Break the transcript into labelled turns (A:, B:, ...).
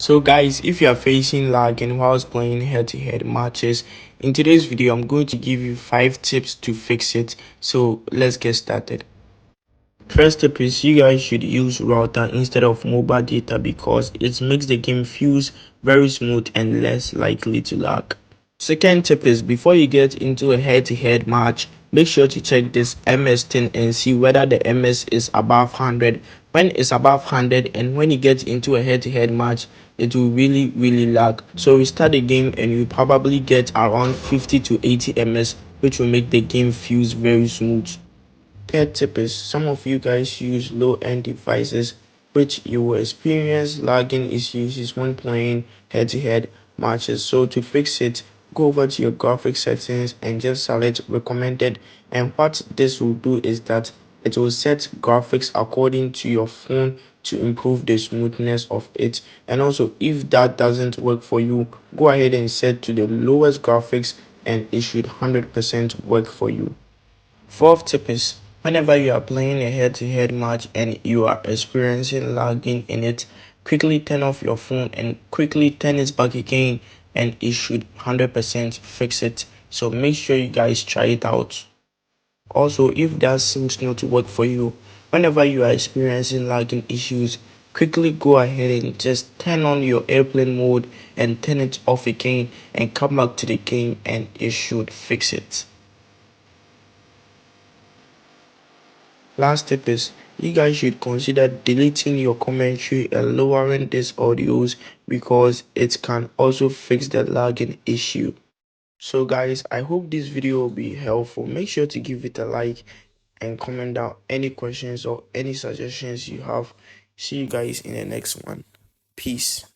A: So guys, if you are facing lagging whilst playing head-to-head matches, in today's video I'm going to give you 5 tips to fix it. So let's get started. First tip is you guys should use router instead of mobile data because it makes the game feels very smooth and less likely to lag. Second tip is before you get into a head-to-head match, make sure to check this MS thing and see whether the MS is above 100. When it's above 100 and when you get into a head-to-head match, it will really lag. So restart the game and you probably get around 50 to 80 ms, which will make the game feels very smooth. Third tip is some of you guys use low-end devices which you will experience lagging issues when playing head-to-head matches. So to fix it, go over to your graphics settings and just select recommended, and what this will do is that it will set graphics according to your phone to improve the smoothness of it. And also if that doesn't work for you, go ahead and set to the lowest graphics and it should 100% work for you. Fourth tip is whenever you are playing a head-to-head match and you are experiencing lagging in it, quickly turn off your phone and quickly turn it back again and it should 100% fix it. So make sure you guys try it out. Also, if that seems not to work for you, whenever you are experiencing lagging issues, quickly go ahead and just turn on your airplane mode and turn it off again and come back to the game and it should fix it. Last tip is you guys should consider deleting your commentary and lowering these audios because it can also fix the lagging issue. So guys, I hope this video will be helpful. Make sure to give it a like and comment down any questions or any suggestions you have. See you guys in the next one. Peace.